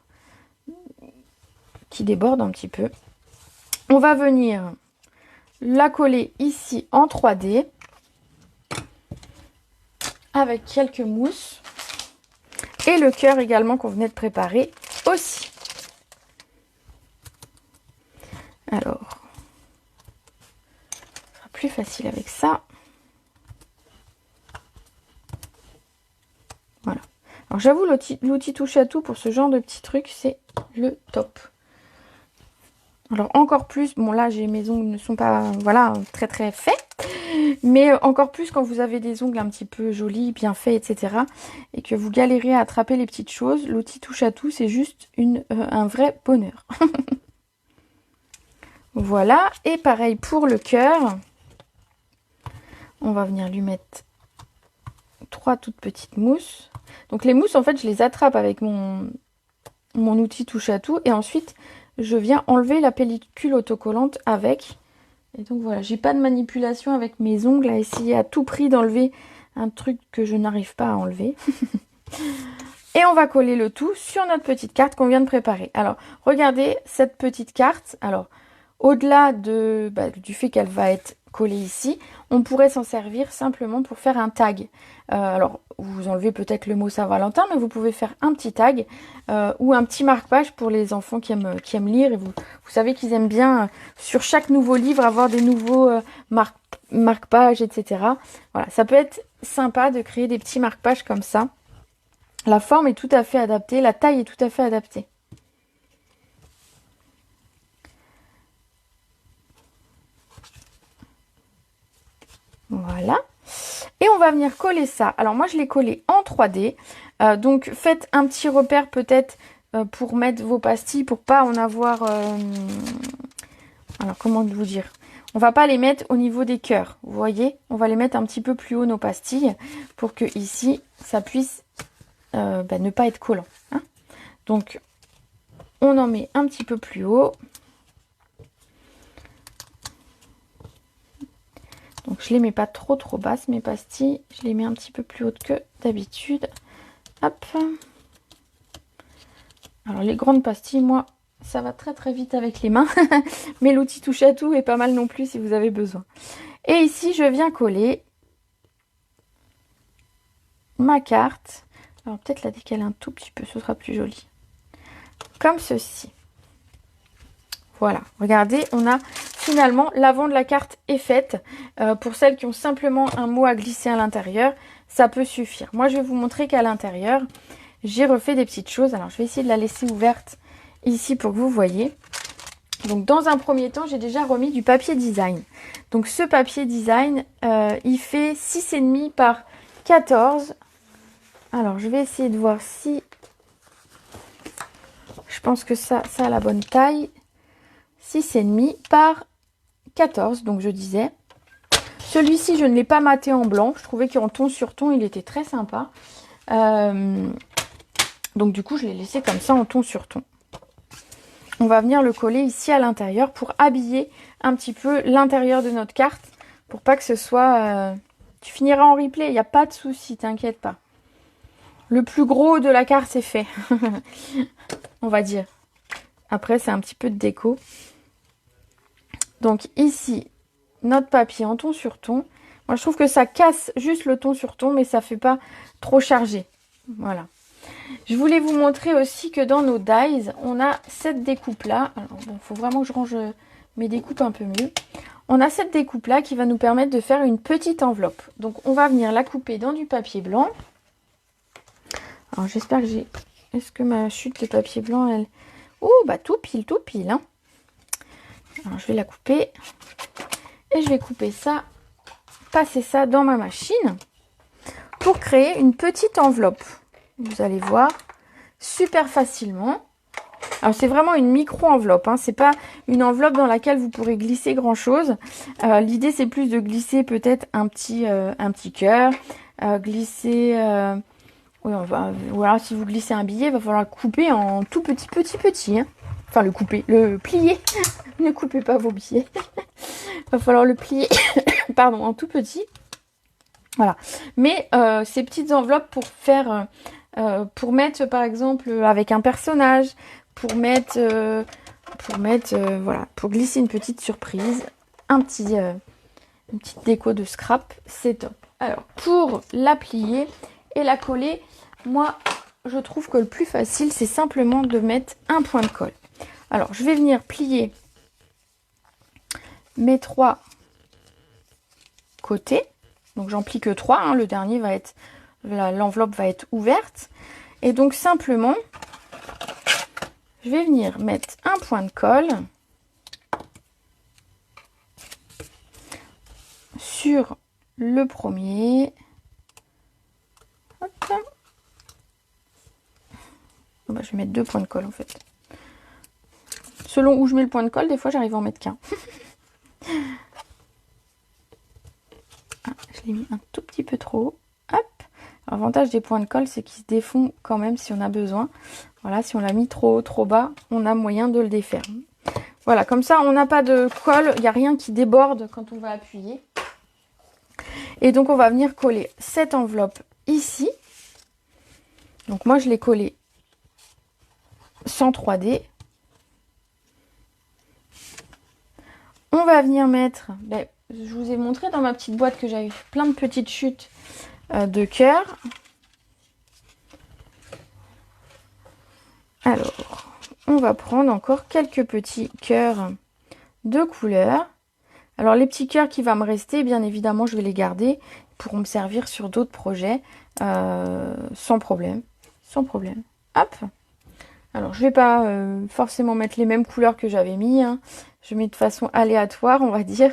qui déborde un petit peu. On va venir la coller ici en 3D avec quelques mousses et le cœur également qu'on venait de préparer aussi. Alors, ce sera plus facile avec ça. Voilà. Alors j'avoue, l'outil touche à tout pour ce genre de petits trucs, c'est le top. Alors encore plus, bon là mes ongles ne sont pas, voilà, très très faits. Mais encore plus quand vous avez des ongles un petit peu jolis, bien faits, etc. Et que vous galérez à attraper les petites choses, l'outil touche à tout, c'est juste un vrai bonheur. Voilà, et pareil pour le cœur. On va venir lui mettre 3 toutes petites mousses. Donc les mousses, en fait, je les attrape avec mon outil touche à tout. Et ensuite, je viens enlever la pellicule autocollante avec. Et donc voilà, j'ai pas de manipulation avec mes ongles à essayer à tout prix d'enlever un truc que je n'arrive pas à enlever. Et on va coller le tout sur notre petite carte qu'on vient de préparer. Alors, regardez cette petite carte. Alors, au-delà du fait qu'elle va être collée ici, on pourrait s'en servir simplement pour faire un tag. Alors, vous enlevez peut-être le mot Saint-Valentin, mais vous pouvez faire un petit tag ou un petit marque-page pour les enfants qui aiment lire. Et vous savez qu'ils aiment bien, sur chaque nouveau livre, avoir des nouveaux marque-pages, etc. Voilà, ça peut être sympa de créer des petits marque-pages comme ça. La forme est tout à fait adaptée, la taille est tout à fait adaptée. Voilà. Et on va venir coller ça. Alors moi je l'ai collé en 3D. Donc faites un petit repère peut-être pour mettre vos pastilles, pour pas en avoir... Alors comment vous dire? On va pas les mettre au niveau des cœurs. Vous voyez? On va les mettre un petit peu plus haut nos pastilles pour que ici ça puisse ne pas être collant. Hein. Donc on en met un petit peu plus haut. Donc je les mets pas trop basses mes pastilles, je les mets un petit peu plus hautes que d'habitude. Hop. Alors les grandes pastilles, moi, ça va très très vite avec les mains, mais l'outil touche à tout est pas mal non plus si vous avez besoin. Et ici, je viens coller ma carte. Alors peut-être la décaler un tout petit peu, ce sera plus joli. Comme ceci. Voilà, regardez, on a finalement l'avant de la carte est faite. Pour celles qui ont simplement un mot à glisser à l'intérieur, ça peut suffire. Moi, je vais vous montrer qu'à l'intérieur, j'ai refait des petites choses. Alors, je vais essayer de la laisser ouverte ici pour que vous voyez. Donc, dans un premier temps, j'ai déjà remis du papier design. Donc, ce papier design, il fait 6,5 par 14. Alors, je vais essayer de voir si... Je pense que ça a la bonne taille. 6,5 par 14, donc je disais. Celui-ci, je ne l'ai pas maté en blanc. Je trouvais qu'en ton sur ton, il était très sympa. Donc du coup, je l'ai laissé comme ça en ton sur ton. On va venir le coller ici à l'intérieur pour habiller un petit peu l'intérieur de notre carte. Pour pas que ce soit Tu finiras en replay, il n'y a pas de souci, t'inquiète pas. Le plus gros de la carte est fait. On va dire. Après, c'est un petit peu de déco. Donc ici, notre papier en ton sur ton. Moi, je trouve que ça casse juste le ton sur ton, mais ça fait pas trop chargé. Voilà. Je voulais vous montrer aussi que dans nos dies, on a cette découpe-là. Alors, bon, faut vraiment que je range mes découpes un peu mieux. On a cette découpe-là qui va nous permettre de faire une petite enveloppe. Donc, on va venir la couper dans du papier blanc. Alors, j'espère que j'ai... Est-ce que ma chute de papier blanc, elle... Oh, bah tout pile, hein. Alors, je vais la couper. Et je vais couper ça, passer ça dans ma machine pour créer une petite enveloppe. Vous allez voir, super facilement. Alors, c'est vraiment une micro-enveloppe, hein. C'est pas une enveloppe dans laquelle vous pourrez glisser grand-chose. L'idée, c'est plus de glisser peut-être un petit cœur, glisser... Oui, ou alors, si vous glissez un billet, il va falloir le couper en tout petit. Hein. Enfin, le couper, le plier. Ne coupez pas vos billets. Il va falloir le plier, pardon, en tout petit. Voilà. Mais ces petites enveloppes pour faire... pour mettre par exemple avec un personnage, pour mettre voilà, pour glisser une petite surprise, une petite déco de scrap, c'est top. Alors pour la plier et la coller, moi je trouve que le plus facile c'est simplement de mettre un point de colle. Alors je vais venir plier mes 3 côtés, donc j'en plie que 3, hein. Le dernier va être l'enveloppe va être ouverte. Et donc simplement, je vais venir mettre un point de colle sur le premier. Hop. Bah, je vais mettre 2 points de colle en fait. Selon où je mets le point de colle, des fois j'arrive à en mettre qu'un. Ah, je l'ai mis un tout petit peu trop haut. Hop. L'avantage des points de colle, c'est qu'ils se défont quand même si on a besoin. Voilà, si on l'a mis trop haut, trop bas, on a moyen de le défaire. Voilà, comme ça, on n'a pas de colle, il n'y a rien qui déborde quand on va appuyer. Et donc, on va venir coller cette enveloppe ici. Donc, moi, je l'ai collée sans 3D. On va venir mettre... Ben, je vous ai montré dans ma petite boîte que j'avais plein de petites chutes de cœur. Alors, on va prendre encore quelques petits cœurs de couleur. Alors, les petits cœurs qui vont me rester, bien évidemment, je vais les garder. Ils pourront me servir sur d'autres projets sans problème. Sans problème. Hop. Alors, je ne vais pas forcément mettre les mêmes couleurs que j'avais mis. Hein. Je mets de façon aléatoire, on va dire.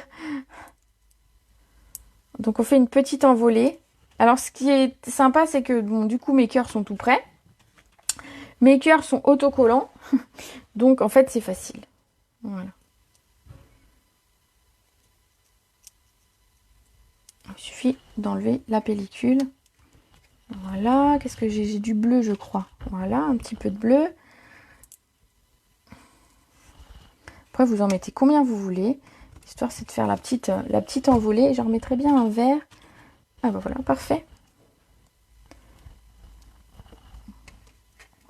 Donc, on fait une petite envolée. Alors, ce qui est sympa, c'est que bon, du coup, mes cœurs sont tout prêts. Mes cœurs sont autocollants. Donc, en fait, c'est facile. Voilà. Il suffit d'enlever la pellicule. Voilà. Qu'est-ce que j'ai? J'ai du bleu, je crois. Voilà, un petit peu de bleu. Après, vous en mettez combien vous voulez. L'histoire, c'est de faire la petite envolée. Je remettrai bien un vert. Ah bah voilà, parfait.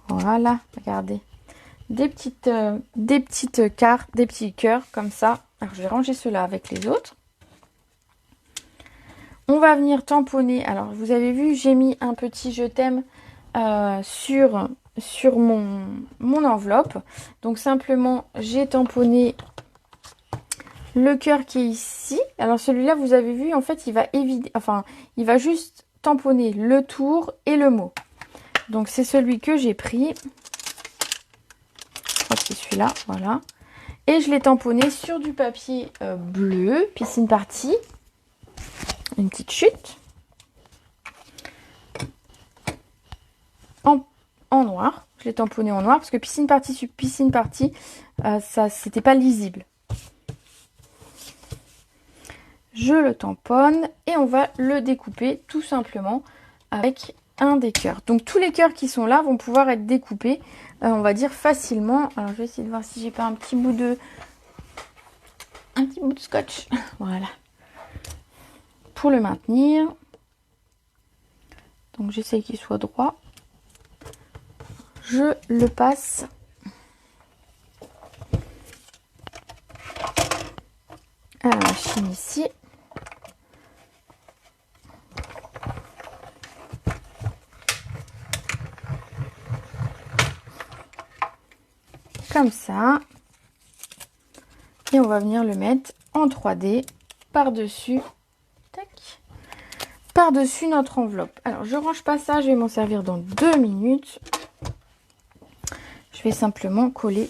Voilà, regardez. Des petites cartes, des petits cœurs comme ça. Alors, je vais ranger ceux-là avec les autres. On va venir tamponner. Alors, vous avez vu, j'ai mis un petit je t'aime sur mon enveloppe. Donc, simplement, j'ai tamponné le cœur qui est ici. Alors, celui-là, vous avez vu, en fait, il va éviter, enfin, il va juste tamponner le tour et le mot. Donc, c'est celui que j'ai pris. Je crois que c'est celui-là, voilà. Et je l'ai tamponné sur du papier bleu, piscine party. Une petite chute. En noir. Je l'ai tamponné en noir parce que piscine party, ça, c'était pas lisible. Je le tamponne et on va le découper tout simplement avec un des cœurs. Donc tous les cœurs qui sont là vont pouvoir être découpés, on va dire facilement. Alors je vais essayer de voir si j'ai pas un petit bout de scotch. Voilà. pour le maintenir. Donc j'essaie qu'il soit droit. Je le passe à la machine ici. Comme ça. Et on va venir le mettre en 3D par-dessus. Tac. Par-dessus notre enveloppe. Alors je range pas ça, je vais m'en servir dans 2 minutes. Je vais simplement coller,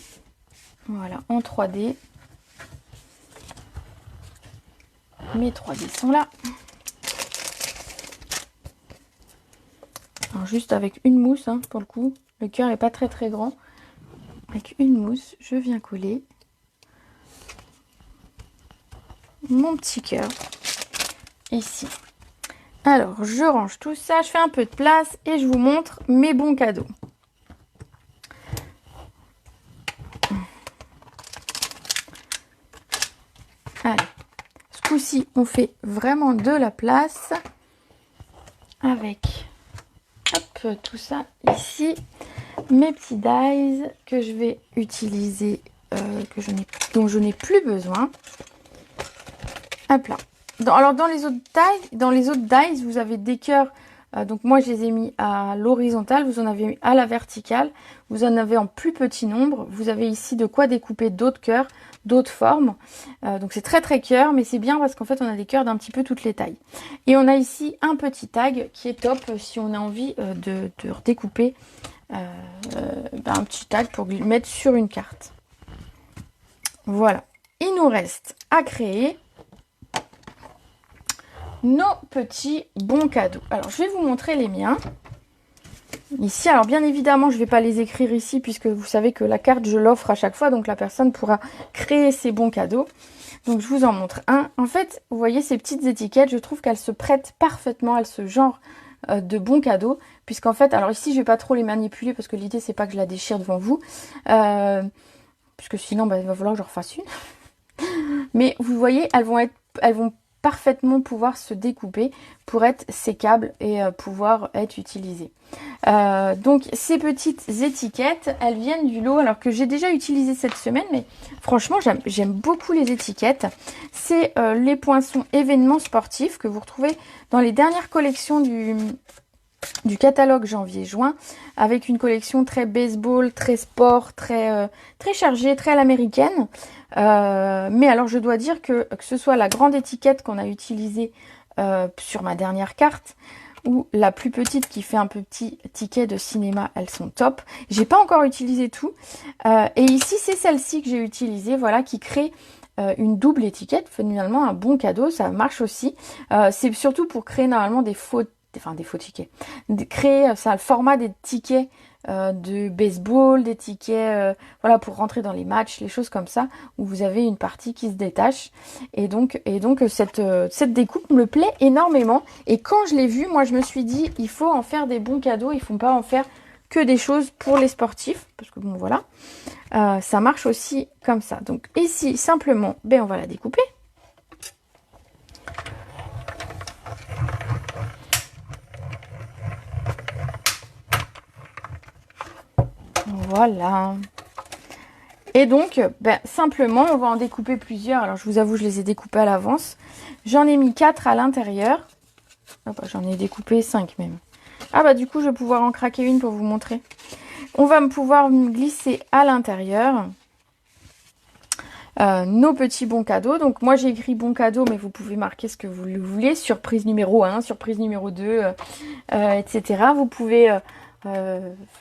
voilà, en 3D. Mes 3D sont là. Alors juste avec une mousse, hein, pour le coup. Le cœur n'est pas très très grand. Avec une mousse, je viens coller mon petit cœur ici. Alors, je range tout ça, je fais un peu de place et je vous montre mes bons cadeaux. Allez, ce coup-ci, on fait vraiment de la place avec hop, tout ça ici. Mes petits dies que je vais utiliser, dont je n'ai plus besoin. Hop là. Alors dans les autres dies, vous avez des cœurs. Donc moi je les ai mis à l'horizontale, vous en avez mis à la verticale, vous en avez en plus petit nombre. Vous avez ici de quoi découper d'autres cœurs, d'autres formes. Donc c'est très très cœur, mais c'est bien parce qu'en fait on a des cœurs d'un petit peu toutes les tailles. Et on a ici un petit tag qui est top si on a envie de redécouper un petit tag pour le mettre sur une carte. Voilà. Il nous reste à créer nos petits bons cadeaux. Alors, je vais vous montrer les miens. Ici, alors bien évidemment, je ne vais pas les écrire ici puisque vous savez que la carte, je l'offre à chaque fois. Donc, la personne pourra créer ses bons cadeaux. Donc, je vous en montre un. En fait, vous voyez ces petites étiquettes, je trouve qu'elles se prêtent parfaitement à ce genre de bons cadeaux. Puisqu'en fait, alors ici, je ne vais pas trop les manipuler parce que l'idée, c'est pas que je la déchire devant vous. Puisque sinon, il va falloir que je refasse une. Mais vous voyez, elles vont parfaitement pouvoir se découper pour être sécables et pouvoir être utilisées. Donc ces petites étiquettes, elles viennent du lot alors que j'ai déjà utilisé cette semaine, mais franchement j'aime beaucoup les étiquettes. C'est les poinçons événements sportifs que vous retrouvez dans les dernières collections du catalogue janvier-juin, avec une collection très baseball, très sport, très chargée, très à l'américaine. Mais alors je dois dire que ce soit la grande étiquette qu'on a utilisée sur ma dernière carte, ou la plus petite qui fait un petit ticket de cinéma, elles sont top. J'ai pas encore utilisé tout. Et ici c'est celle-ci que j'ai utilisée, voilà, qui crée une double étiquette, finalement un bon cadeau, ça marche aussi. C'est surtout pour créer normalement des faux tickets. Créer ça, le format des tickets de baseball, des tickets voilà, pour rentrer dans les matchs, les choses comme ça, où vous avez une partie qui se détache. Et donc cette découpe me plaît énormément. Et quand je l'ai vue, moi je me suis dit, il faut en faire des bons cadeaux, il ne faut pas en faire que des choses pour les sportifs, parce que bon voilà, ça marche aussi comme ça. Donc ici, simplement, on va la découper. Voilà. Et donc, simplement, on va en découper plusieurs. Alors, je vous avoue, je les ai découpés à l'avance. J'en ai mis 4 à l'intérieur. J'en ai découpé 5 même. Du coup, je vais pouvoir en craquer une pour vous montrer. On va pouvoir glisser à l'intérieur nos petits bons cadeaux. Donc, moi, j'ai écrit bon cadeau, mais vous pouvez marquer ce que vous voulez. Surprise numéro 1, surprise numéro 2, etc. Vous pouvez...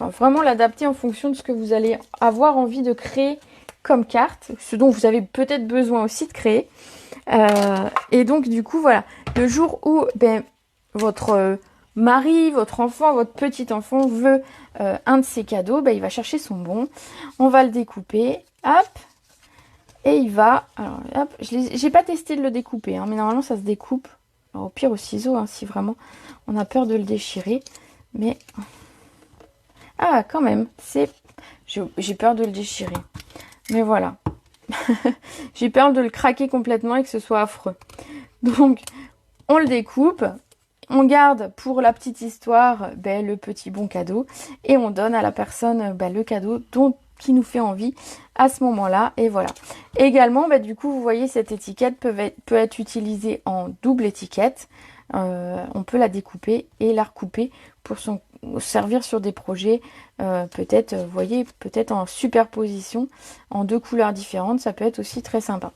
vraiment l'adapter en fonction de ce que vous allez avoir envie de créer comme carte, ce dont vous avez peut-être besoin aussi de créer. Et donc du coup voilà, le jour où votre mari, votre enfant, votre petit enfant veut un de ces cadeaux, il va chercher son bon, on va le découper, hop, et il va, alors hop, j'ai pas testé de le découper, mais normalement ça se découpe, alors, au pire au ciseau, si vraiment on a peur de le déchirer, mais... quand même, j'ai peur de le déchirer. Mais voilà. J'ai peur de le craquer complètement et que ce soit affreux. Donc, on le découpe, on garde pour la petite histoire le petit bon cadeau et on donne à la personne le cadeau qui nous fait envie à ce moment-là. Et voilà. Également, du coup, vous voyez, cette étiquette peut être utilisée en double étiquette. On peut la découper et la recouper pour servir sur des projets, peut-être, vous voyez, peut-être en superposition, en 2 couleurs différentes. Ça peut être aussi très sympa.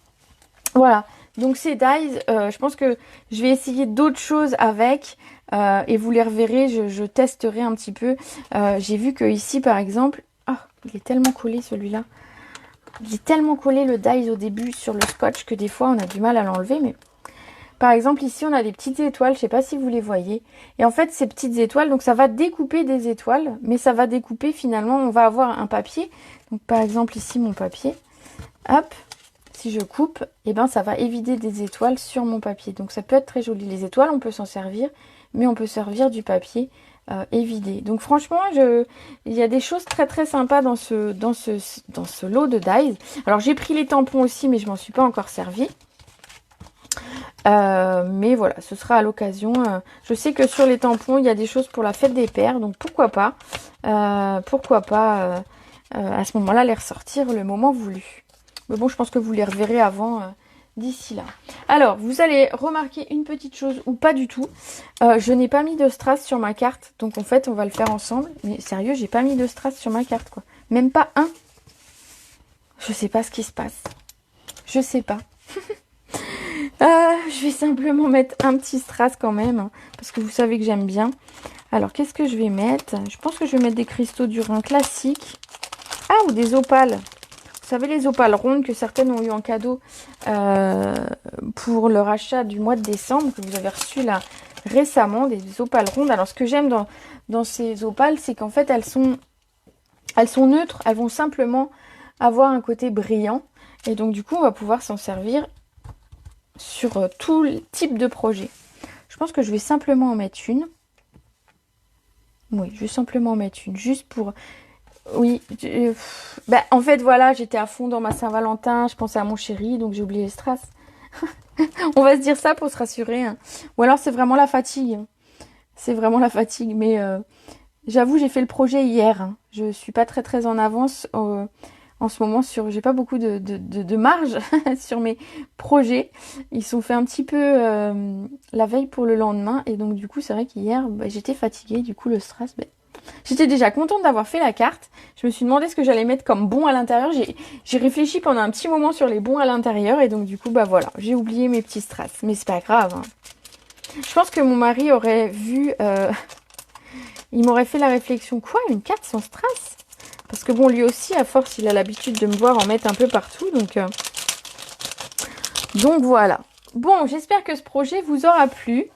Voilà. Donc ces dies, je pense que je vais essayer d'autres choses avec et vous les reverrez, je testerai un petit peu. J'ai vu que ici par exemple, il est tellement collé celui-là. Il est tellement collé le dies au début sur le scotch que des fois on a du mal à l'enlever. Mais par exemple ici on a des petites étoiles, je sais pas si vous les voyez. Et en fait ces petites étoiles, donc ça va découper des étoiles, mais ça va découper finalement, on va avoir un papier. Donc par exemple ici mon papier, hop. Si je coupe, ça va évider des étoiles sur mon papier. Donc ça peut être très joli. Les étoiles, on peut s'en servir, mais on peut servir du papier évidé. Donc franchement, il y a des choses très très sympas dans ce lot de dies. Alors j'ai pris les tampons aussi, mais je m'en suis pas encore servi. Mais voilà, ce sera à l'occasion. Je sais que sur les tampons, il y a des choses pour la fête des pères, donc pourquoi pas à ce moment-là les ressortir le moment voulu. Mais bon, je pense que vous les reverrez avant d'ici là. Alors, vous allez remarquer une petite chose, ou pas du tout. Je n'ai pas mis de strass sur ma carte. Donc en fait, on va le faire ensemble. Mais sérieux, j'ai pas mis de strass sur ma carte, quoi. Même pas un. Je sais pas ce qui se passe. Je sais pas. Je vais simplement mettre un petit strass quand même. Hein, parce que vous savez que j'aime bien. Alors, qu'est-ce que je vais mettre? Je pense que je vais mettre des cristaux du Rhin classiques. Ah, ou des opales. Vous savez, les opales rondes que certaines ont eu en cadeau pour leur achat du mois de décembre, que vous avez reçu là récemment, des opales rondes. Alors, ce que j'aime dans ces opales, c'est qu'en fait, elles sont neutres. Elles vont simplement avoir un côté brillant. Et donc, du coup, on va pouvoir s'en servir sur tout type de projet. Je pense que je vais simplement en mettre une. Oui, je vais simplement en mettre une, juste pour... Oui, en fait voilà, j'étais à fond dans ma Saint-Valentin, je pensais à mon chéri, donc j'ai oublié les strass. On va se dire ça pour se rassurer. Hein. Ou alors c'est vraiment la fatigue. C'est vraiment la fatigue, mais j'avoue j'ai fait le projet hier. Hein. Je suis pas très très en avance en ce moment j'ai pas beaucoup de marge sur mes projets. Ils sont faits un petit peu la veille pour le lendemain et donc du coup c'est vrai qu'hier j'étais fatiguée, du coup le stress... J'étais déjà contente d'avoir fait la carte. Je me suis demandé ce que j'allais mettre comme bon à l'intérieur. J'ai réfléchi pendant un petit moment sur les bons à l'intérieur. Et donc du coup, voilà, j'ai oublié mes petits strass. Mais c'est pas grave. Hein. Je pense que mon mari aurait vu... il m'aurait fait la réflexion. Quoi, une carte sans strass? Parce que bon, lui aussi, à force, il a l'habitude de me voir en mettre un peu partout. Donc voilà. Bon, j'espère que ce projet vous aura plu.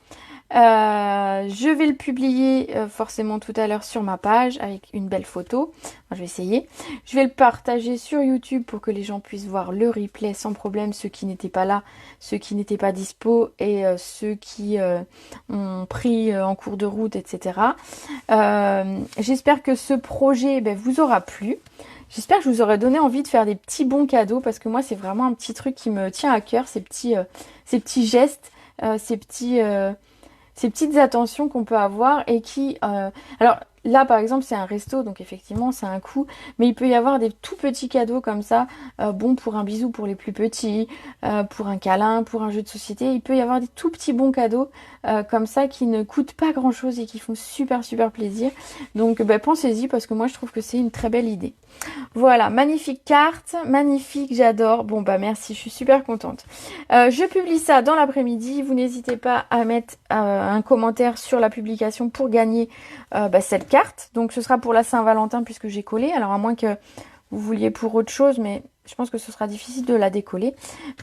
Je vais le publier forcément tout à l'heure sur ma page avec une belle photo. Enfin, je vais essayer. Je vais le partager sur YouTube pour que les gens puissent voir le replay sans problème. Ceux qui n'étaient pas là, ceux qui n'étaient pas dispo et ceux qui ont pris en cours de route, etc. J'espère que ce projet vous aura plu. J'espère que je vous aurai donné envie de faire des petits bons cadeaux parce que moi c'est vraiment un petit truc qui me tient à cœur, ces petits gestes, ces petites attentions qu'on peut avoir et qui... alors là par exemple c'est un resto donc effectivement c'est un coût, mais il peut y avoir des tout petits cadeaux comme ça, bon pour un bisou pour les plus petits, pour un câlin, pour un jeu de société, il peut y avoir des tout petits bons cadeaux comme ça qui ne coûtent pas grand chose et qui font super super plaisir. Donc pensez-y parce que moi je trouve que c'est une très belle idée. Voilà, magnifique carte, magnifique, j'adore. Bon merci, je suis super contente. Je publie ça dans l'après-midi. Vous n'hésitez pas à mettre un commentaire sur la publication pour gagner cette carte. Donc ce sera pour la Saint-Valentin puisque j'ai collé. Alors à moins que vous vouliez pour autre chose, mais je pense que ce sera difficile de la décoller.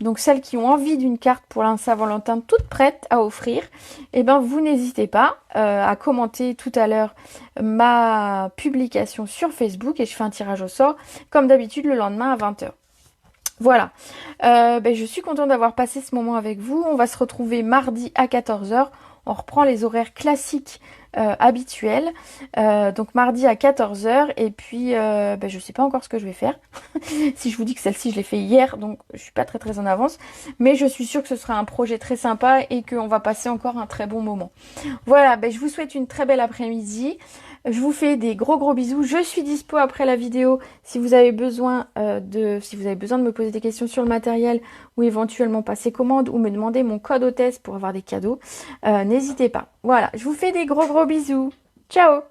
Donc celles qui ont envie d'une carte pour la Saint-Valentin toute prête à offrir, vous n'hésitez pas à commenter tout à l'heure ma publication sur Facebook et je fais un tirage au sort comme d'habitude le lendemain à 20 h. Voilà. Je suis contente d'avoir passé ce moment avec vous. On va se retrouver mardi à 14 heures. On reprend les horaires classiques habituels. Donc mardi à 14 heures. Et puis, je sais pas encore ce que je vais faire. Si je vous dis que celle-ci, je l'ai fait hier, donc je suis pas très en avance. Mais je suis sûre que ce sera un projet très sympa et qu'on va passer encore un très bon moment. Voilà, je vous souhaite une très belle après-midi. Je vous fais des gros bisous. Je suis dispo après la vidéo si vous avez besoin de me poser des questions sur le matériel ou éventuellement passer commande ou me demander mon code hôtesse pour avoir des cadeaux. N'hésitez pas. Voilà, je vous fais des gros bisous. Ciao!